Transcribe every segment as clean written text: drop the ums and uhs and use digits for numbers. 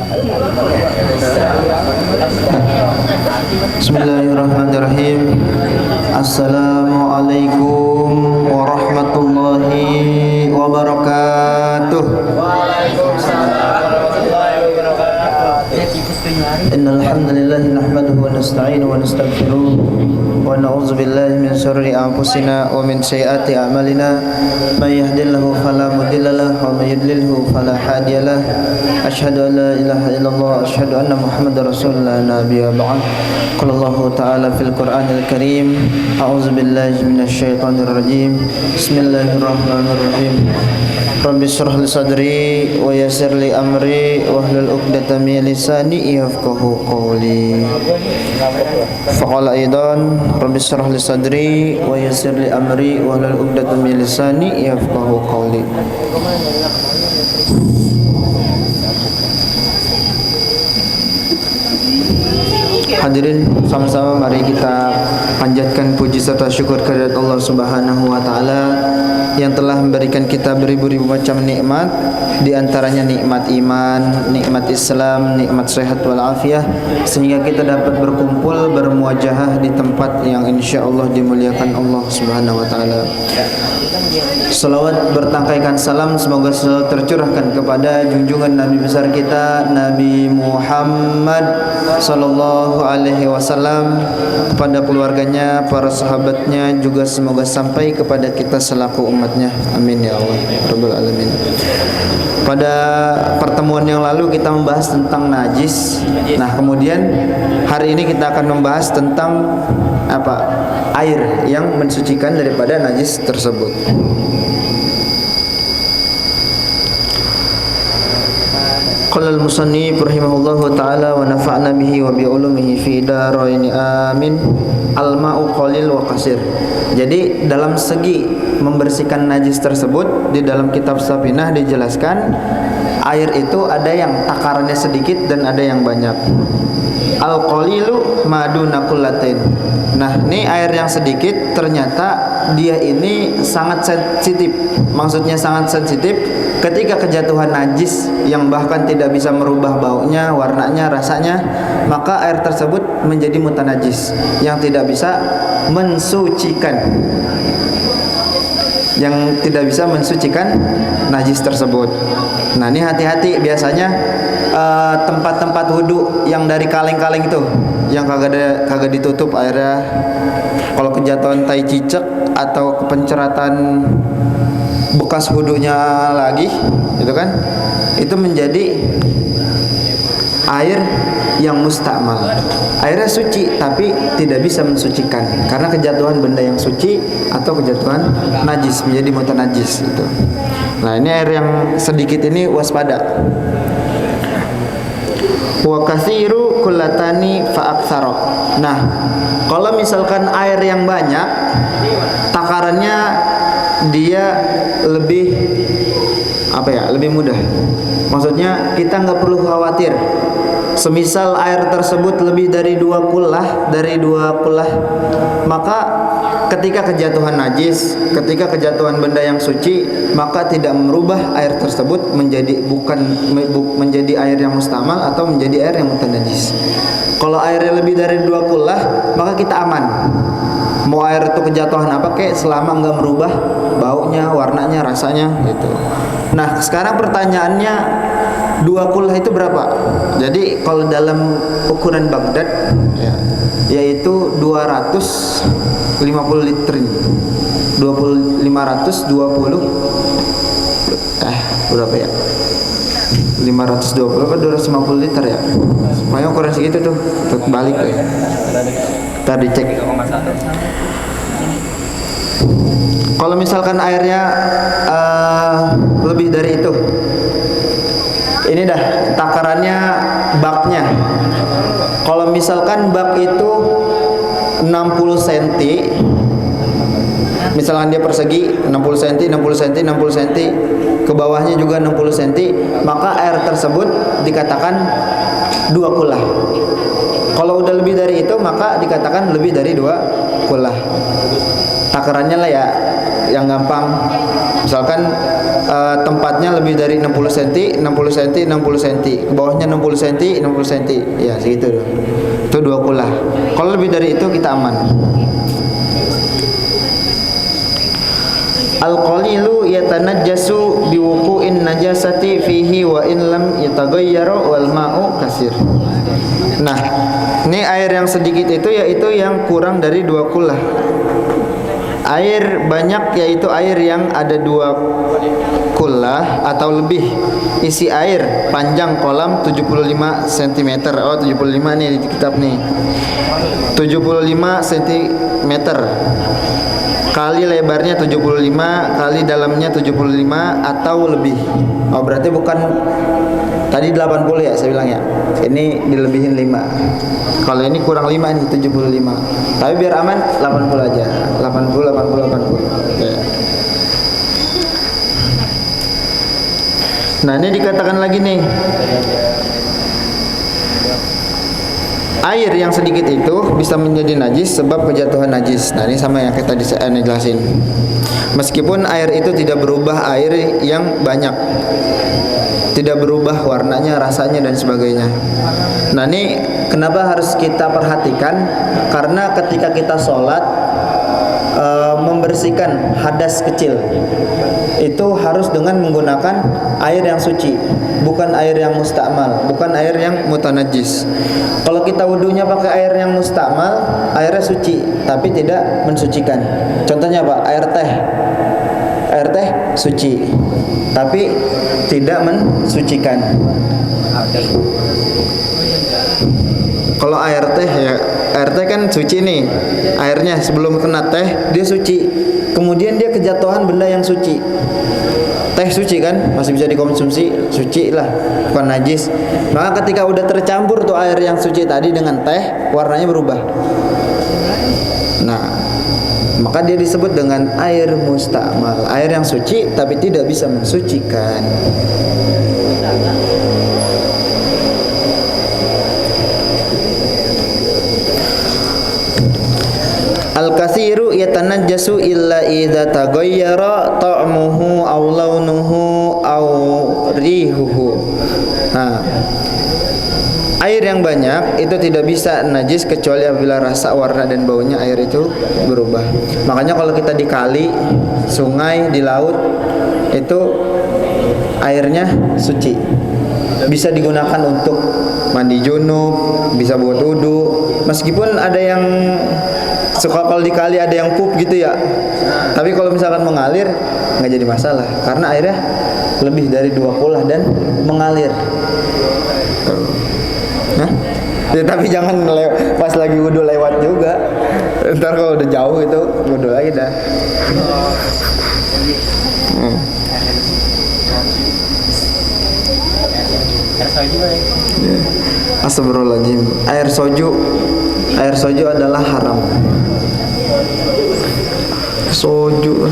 Bismillahirrahmanirrahim. Assalamualaikum warahmatullahi wabarakatuh. Innal hamdalillah nahmaduhu wa nasta'inuhu wa nastaghfiruh wa na'udzu billahi min syururi anfusina wa min sayyiati a'malina may yahdihillahu fala mudilla lahu wa may yudlilhu fala hadiyalah. Asyhadu an la ilaha illallah wa asyhadu anna Muhammadar rasulullah nabiyya ba'd. Qala Allah ta'ala fil Qur'anil Karim, a'udzu billahi minasy syaithanir rajim. Bismillahirrahmanirrahim. Rabbi shrah li sadri wa yassir li amri wahlul 'uqdatam min lisani yafqahu qawli. Faqala aidan Rabbi shrah li sadri wa yassir li amri wahlul 'uqdatam min lisani yafqahu qawli. Hadirin, sama-sama mari kita panjatkan puji serta syukur kehadirat Allah Subhanahu wa taala yang telah memberikan kita beribu-ribu macam nikmat, di antaranya nikmat iman, nikmat Islam, nikmat sehat wal afiah, sehingga kita dapat berkumpul bermuajahah di tempat yang insyaallah dimuliakan Allah Subhanahu wa taala. Salawat bertangkaikan salam semoga selalu tercurahkan kepada junjungan Nabi besar kita Nabi Muhammad sallallahu alaihi wasallam, kepada keluarganya, para sahabatnya, juga semoga sampai kepada kita selaku umatnya. Amin ya Allah rabbal alamin. Pada pertemuan yang lalu kita membahas tentang najis. Nah, kemudian hari ini kita akan membahas tentang apa? Air yang mensucikan daripada najis tersebut. Qala al-musannif rahimahullahu taala wa nafa'na bihi wa bi ulumihi fi darain amin. Al-ma'u qalil wa qasir. Jadi dalam segi membersihkan najis tersebut, di dalam kitab Safinah dijelaskan air itu ada yang takarannya sedikit dan ada yang banyak. Al-qalilu maduna kullatain. Nah, ini air yang sedikit ternyata dia ini sangat sensitif. Maksudnya sangat sensitif ketika kejatuhan najis yang bahkan tidak bisa merubah baunya, warnanya, rasanya, maka air tersebut menjadi mutanajis yang tidak bisa mensucikan. Yang tidak bisa mensucikan najis tersebut. Nah, ini hati-hati, biasanya tempat-tempat wudhu yang dari kaleng-kaleng itu yang kagak ditutup airnya, kalau kejatuhan tai cicak atau kepenceratan bekas wudhunya lagi, itu kan, itu menjadi air yang mustakmal. Airnya suci tapi tidak bisa mensucikan karena kejatuhan benda yang suci atau kejatuhan najis menjadi mutanajis itu. Nah, ini air yang sedikit ini waspada. Wa katsiru kullatani fa aktsara. Nah, kalau misalkan air yang banyak, takarannya dia lebih apa ya? Lebih mudah. Maksudnya kita nggak perlu khawatir. Semisal air tersebut lebih dari 2 kullah, maka ketika kejatuhan najis, ketika kejatuhan benda yang suci, maka tidak merubah air tersebut menjadi menjadi air yang mustamal atau menjadi air yang mutanajis. Kalau airnya lebih dari 2 kullah, maka kita aman. Mau air itu kejatuhan apa kek, selama enggak merubah baunya, warnanya, rasanya gitu. Nah, sekarang pertanyaannya, 2 kullah itu berapa? Jadi kalau dalam ukuran Baghdad ya, yaitu 250 liter. 520 berapa ya? 520 apa 250 liter ya? Makanya ukuran segitu tuh, balik tuh ya. Ntar dicek. Kalau misalkan airnya lebih dari itu, ini dah takarannya baknya. Kalau misalkan bak itu 60 cm, misalkan dia persegi 60 cm, 60 cm, 60 cm, ke bawahnya juga 60 cm, maka air tersebut dikatakan 2 kullah. Kalau udah lebih dari itu, maka dikatakan lebih dari 2 kullah. Takarannya lah ya, yang gampang. Misalkan tempatnya lebih dari 60 cm, 60 cm, 60 cm, ke bawahnya 60 cm, 60 cm, ya segitu dong. Itu 2 kulah. Kalau lebih dari itu kita aman. Al-qalilu yatanajjasu biwuqu'in najasati fihi wa in lam yataghayyara wal ma'u kasir. Nah, ini air yang sedikit itu yaitu yang kurang dari 2 kulah. Air banyak yaitu air yang ada 2 kulah atau lebih. Isi air panjang kolam 75 cm. Oh, 75 nih di kitab nih. 75 cm. Kali lebarnya 75, kali dalamnya 75 atau lebih. Oh, berarti bukan tadi 80 ya saya bilang ya. Ini dilebihin 5. Kalau ini kurang 5 nih 75. Tapi biar aman 80 aja. 80 80 80. Ya. Nah, ini dikatakan lagi nih. Air yang sedikit itu bisa menjadi najis sebab kejatuhan najis. Nah, ini sama yang kita jelasin. Meskipun air itu tidak berubah air yang banyak, tidak berubah warnanya, rasanya dan sebagainya. Nah, ini kenapa harus kita perhatikan? Karena ketika kita sholat membersihkan hadas kecil itu harus dengan menggunakan air yang suci, bukan air yang mustakmal, bukan air yang mutanajis. Kalau kita wudunya pakai air yang mustakmal, airnya suci tapi tidak mensucikan. Contohnya apa? Air teh suci tapi tidak mensucikan. Kalau air teh kan suci nih, airnya sebelum kena teh dia suci, kemudian dia kejatuhan benda yang suci. Teh suci kan, masih bisa dikonsumsi, suci lah, bukan najis. Maka ketika udah tercampur tuh air yang suci tadi dengan teh, warnanya berubah. Nah, maka dia disebut dengan air mustakmal, air yang suci tapi tidak bisa mensucikan. Al-katsiru yatanajjasu illa idza taghayyara ta'muhu aw launuhu aw rihuhu. Nah, air yang banyak itu tidak bisa najis kecuali apabila rasa, warna dan baunya air itu berubah. Makanya kalau kita di kali, sungai, di laut itu airnya suci. Bisa digunakan untuk mandi junub, bisa buat wudu. Meskipun ada yang suka kalau di kali ada yang pup gitu ya. Tapi kalau misalkan mengalir nggak jadi masalah karena airnya lebih dari 2 kulah dan mengalir. Nah, ya, tapi jangan pas lagi wudu lewat juga. Ntar kalau udah jauh itu wudu lagi dah. Astagfirullahaladzim. Air soju adalah haram. Soju.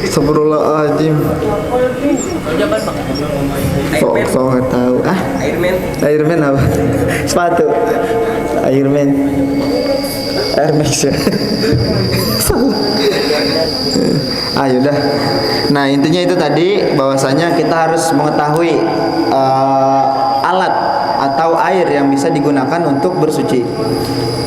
Astagfirullahaladzim. So nggak tahu. Airman apa? Sepatu. Airman. Air Max ya. Ayo dah. Nah, intinya itu tadi bahwasanya kita harus mengetahui alat atau air yang bisa digunakan untuk bersuci.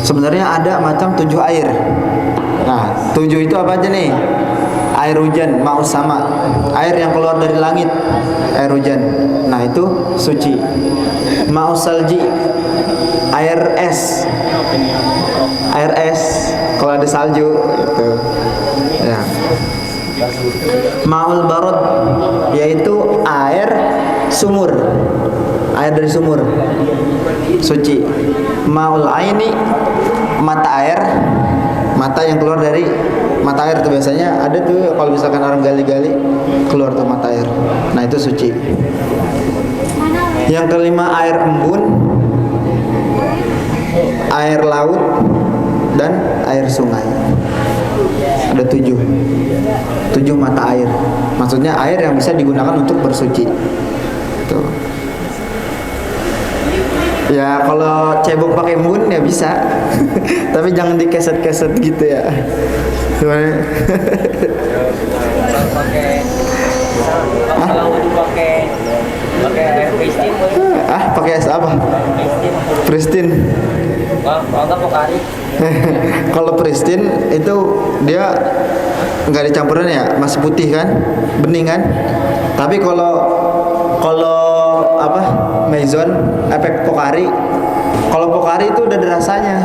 Sebenarnya ada macam 7 air. Nah, 7 itu apa aja nih? Air hujan, ma'us sama, air yang keluar dari langit, air hujan. Nah, itu suci. Ma'us salji, air es. Air es kalau ada salju itu. Ya. Ma'ul barad, yaitu air sumur. Air dari sumur suci. Ma'ul aini, mata air, mata yang keluar dari mata air tuh biasanya ada tuh kalau misalkan orang gali-gali keluar tuh mata air. Nah, itu suci. Yang kelima air embun, air laut dan air sungai. Ada 7 mata air. Maksudnya air yang bisa digunakan untuk bersuci. Tuh. Ya kalau cebok pakai embun ya bisa. Tapi jangan dikeset-keset gitu ya. Gimana? pakai air Pristin boleh. Pakai es apa? Pristin. Kalau nggak Pokari. Kalau Pristin itu dia nggak dicampurin ya, masih putih kan, bening kan. Tapi kalau apa Maison efek Pokari, kalau Pokari itu udah ada rasanya.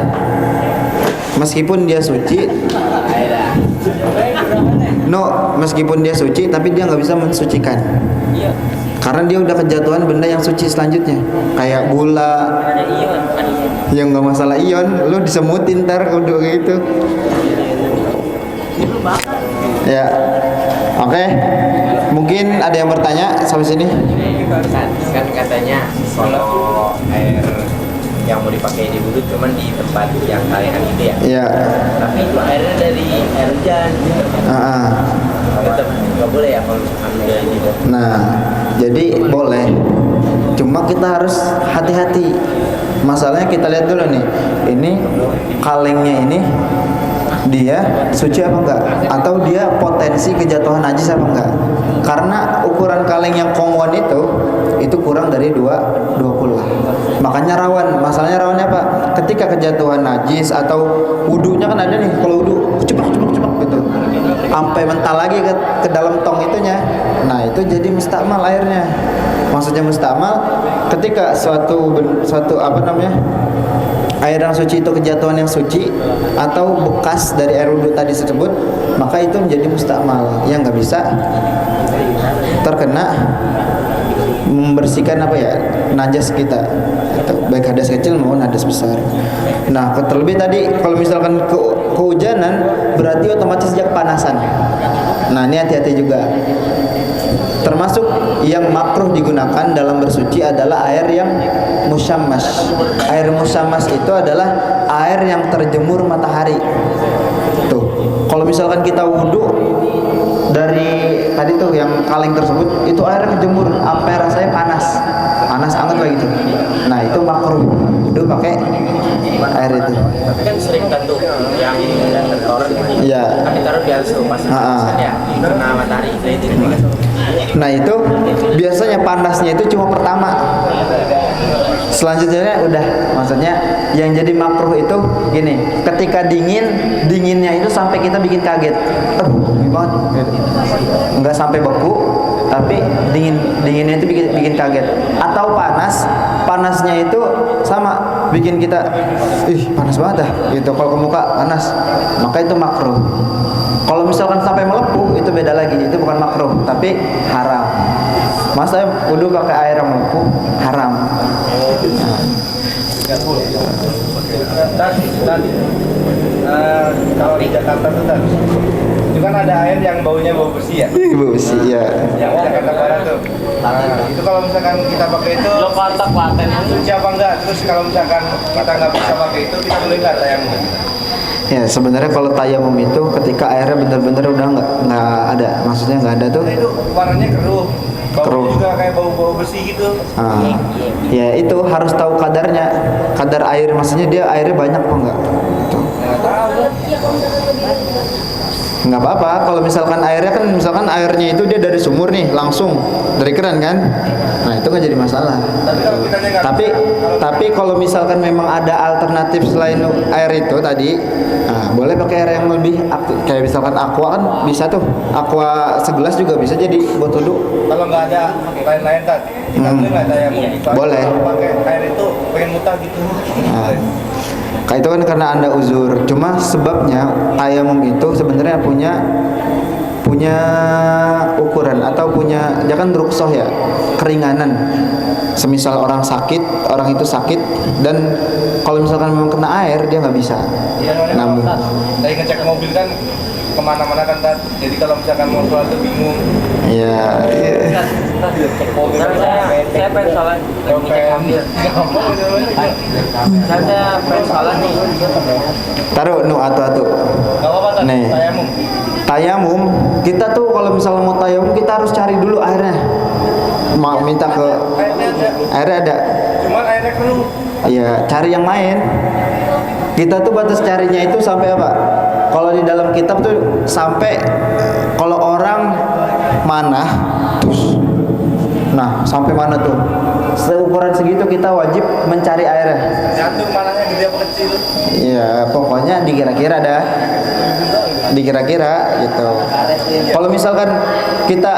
Meskipun dia suci, meskipun dia suci, tapi dia nggak bisa mensucikan. Karena dia udah kejatuhan benda yang suci selanjutnya, kayak gula. Yang nggak masalah ion, lu disemutin ntar udah gitu. Ya, oke. Mungkin ada yang bertanya sampai sini? Kan katanya kalau air yang mau dipakai di wudhu cuman di tempat yang kalian itu ya. Iya. Tapi itu airnya dari air hujan. Tetap nggak boleh ya kalau ambil gitu. Nah, jadi boleh. Cuma kita harus hati-hati. Masalahnya kita lihat dulu nih. Ini kalengnya ini dia suci apa enggak, atau dia potensi kejatuhan najis apa enggak. Karena ukuran kaleng yang kongwon itu kurang dari 2 pula. Makanya rawan. Masalahnya rawannya apa? Ketika kejatuhan najis atau wudunya kan ada nih, kalau wudu cepat gitu sampai mental lagi ke dalam tong itunya. Nah, itu jadi mustakmal airnya. Maksudnya mustakmal ketika suatu apa namanya? Air yang suci itu kejatuhan yang suci atau bekas dari air wudhu tadi tersebut, maka itu menjadi mustakmal yang nggak bisa terkena membersihkan apa ya, najas kita, atau baik hadas kecil maupun hadas besar. Nah, terlebih tadi kalau misalkan kehujanan berarti otomatis dia kepanasan. Nah, ini hati-hati juga. Termasuk yang makruh digunakan dalam bersuci adalah air yang musyammas. Air musyammas itu adalah air yang terjemur matahari. Tuh, kalau misalkan kita wudhu dari tadi tuh yang kaleng tersebut, itu airnya kejemur sampai rasanya panas anget lah gitu. Nah, itu makruh wudhu pakai air itu. Tapi kan sering kan tuh yang tertoran iya, kan ditaruh di air pas ya kena matahari itu. Nah, itu biasanya panasnya itu cuma pertama. Selanjutnya udah, maksudnya yang jadi makruh itu gini, ketika dinginnya itu sampai kita bikin kaget. Dingin banget. Enggak sampai beku, tapi dinginnya itu bikin kaget. Atau panasnya itu sama bikin kita panas banget dah gitu. Kalau ke muka panas, maka itu makruh. Kalau misalkan sampai melepuh itu beda lagi, itu bukan makruh tapi haram. Masa wudu pakai air yang melepuh haram. Kalau di Jakarta tuh kan, itu kan ada air yang baunya bau besi ya. Bau besi ya. Yang Jakarta Barat tuh. Itu kalau misalkan kita pakai itu, suci apa enggak? Terus kalau misalkan kita nggak bisa pakai itu, kita boleh nggak tayamum? Ya, sebenarnya kalau tayamum itu ketika airnya benar-benar udah nggak ada, maksudnya nggak ada tuh. Itu warnanya keruh. Bau juga kayak bau besi gitu. Ya itu harus tahu kadarnya, kadar air, maksudnya dia airnya banyak apa enggak. Tuh. Nggak apa-apa kalau misalkan airnya kan, misalkan airnya itu dia dari sumur nih langsung dari keran kan, nah itu nggak jadi masalah. Tapi kalau misalkan memang ada alternatif selain air itu tadi, nah, boleh pakai air yang lebih aktif, kayak misalkan aqua kan bisa tuh, aqua segelas juga bisa jadi buat wudhu. Kalau nggak ada lain-lain kan, kita boleh nggak tayamum? Boleh. Pakai air itu pengen muntah gitu. Nah, kayak itu kan karena Anda uzur. Cuma sebabnya tayamum itu sebenarnya punya ukuran atau punya, dia kan rukhsah ya, keringanan. Semisal orang itu sakit dan kalau misalkan memang kena air dia nggak bisa. Namun dari ngecek mobil kan kemana-mana kan Tat. Jadi kalau misalkan mau sholat tuh bingung. Iya. Cek mobil Saya pengen sholat ngecek mobil. Saya pengen sholat nih. Taruh atu-atu. Gak apa-apa Tat, Nih. Tayamum, kita tuh kalau misalnya mau tayamum kita harus cari dulu airnya. Mau minta ke airnya ada. Cuman airnya keruh. Iya, cari yang lain. Kita tuh batas carinya itu sampai apa? Kalau di dalam kitab tuh sampai kalau orang manah terus Nah, sampai mana tuh? Seukuran segitu kita wajib mencari airnya. Tergantung mananya gede apa kecil. Iya, pokoknya dikira-kira dah. Dikira-kira gitu. Kalau misalkan kita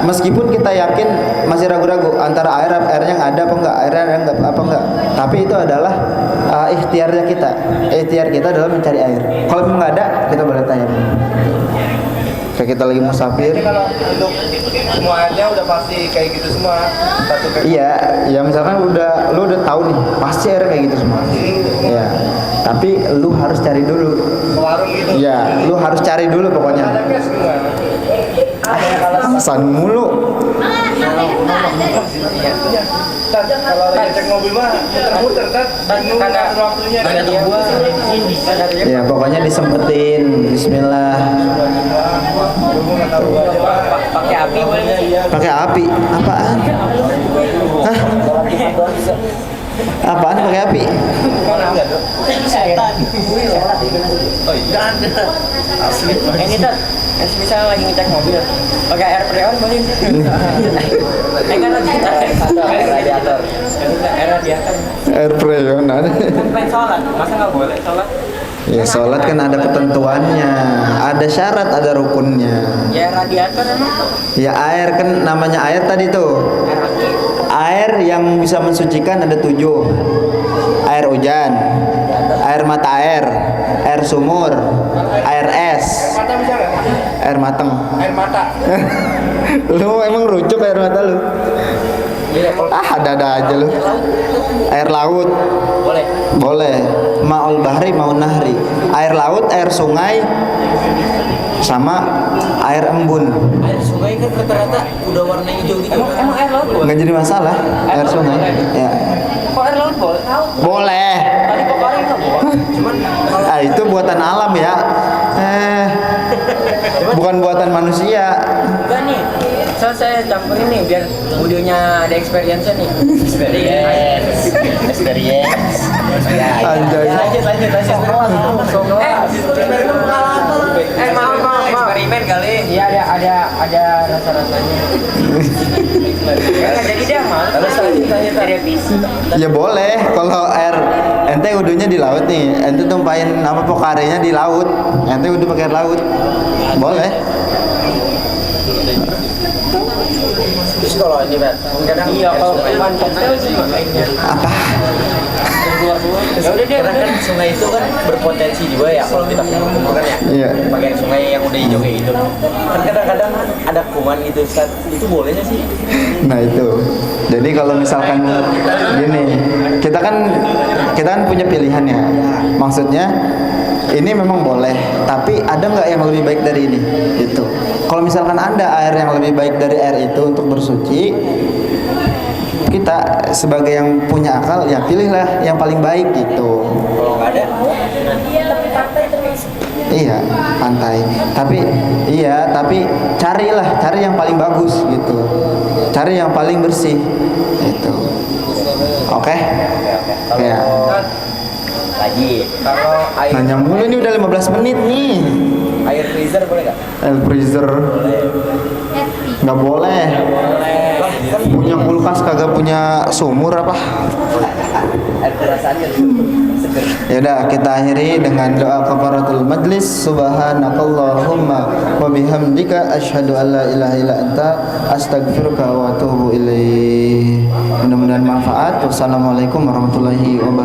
meskipun kita yakin masih ragu-ragu antara airnya ada apa enggak, airnya enggak apa enggak, tapi itu adalah ikhtiarnya kita. Ikhtiar kita adalah mencari air. Kalau memang enggak ada, kita boleh tanya. Kayak kita lagi musafir. Jadi kalau untuk semua airnya udah pasti kayak gitu semua. Satu kayak Iya, ya misalkan lu udah tahu nih, pasti air kayak gitu semua. Iya. Tapi lu harus cari dulu. ke warung gitu. Iya, lu harus cari dulu pokoknya. Ada gas gimana? Pesan mulu. Tat, kalau lagi cek mobil mah muter-muter, Tat. Bingung ngatur waktunya. Ya pokoknya disempetin. Bismillah. Gua nggak tahu aja, Pak. Pakai api boleh nggak sih? Pakai api? Apaan? Hah? Apaan pakai api? Mana enggak, Dok? Ini tuh, misalnya lagi ngecek mobil, pakai air freon boleh? Kan air radiator. Air radiator. Air freon ada. Kan sholat, masa nggak boleh sholat? Ya sholat kan ada ketentuannya, ada syarat, ada rukunnya. Ya air radiator emang. Ya air kan namanya air tadi tuh. Air aki. Air yang bisa mensucikan ada 7. Air hujan, air mata air, air sumur, air es, Mata bisa nggak? air mateng. Air mata. Lu emang rujuk air mata lu? Ada aja lu. Air laut Boleh. boleh. Ma'ul bahri ma'un nahri. Air laut, air sungai, sama air embun. Air sungai kan rata-rata udah warna hijau gitu. Emang air laut boleh? Nggak jadi masalah. Air sungai. Ya. Kok air laut boleh? Boleh. Tadi kok air nggak boleh? Cuman kalau Itu buatan alam ya. Bukan buatan manusia. enggak nih, saya campurin nih biar audionya ada experience-nya nih. Experience. Anjay. Lanjut. Maaf. Eksperimen kali. Iya ada rasa-rasanya. Jadi dia mah. Terus lanjut. Ya boleh. Kalau air ente wudhunya di laut nih, ente tumpahin apa pokarenya di laut, ente wudhu pakai air laut, boleh. Terus kalau ini kan, kadang iya kalau mantap sih makanya. Apa? Ya udah deh, kan sungai itu kan berpotensi juga ya kalau kita kumpulkan ya. Iya. Bagian sungai yang udah hijau kayak gitu. Kan kadang-kadang ada kuman gitu, Ustaz. Itu bolehnya sih. Nah itu. Jadi kalau misalkan gini, kita kan punya pilihan ya. Maksudnya ini memang boleh, tapi ada nggak yang lebih baik dari ini? Itu. Kalau misalkan ada air yang lebih baik dari air itu untuk bersuci, kita sebagai yang punya akal ya pilihlah yang paling baik gitu. Kalau nggak ada, Iya, pantai. Tapi cari yang paling bagus gitu. Cari yang paling bersih. Itu. Oke? Ya. lagi. Kalau air Nanya mulu ini udah 15 menit nih. air freezer boleh nggak? Air freezer nggak boleh. Punya kulkas kagak punya sumur apa? Air kerasannya seger. Yaudah kita akhiri dengan doa kafaratul majlis. Subhanakallahumma wa bihamdika asyhadu an la ilaha illa anta astaghfiruka wa atubu ilaik. Mudah-mudahan manfaat. Wassalamualaikum warahmatullahi wabarakatuh.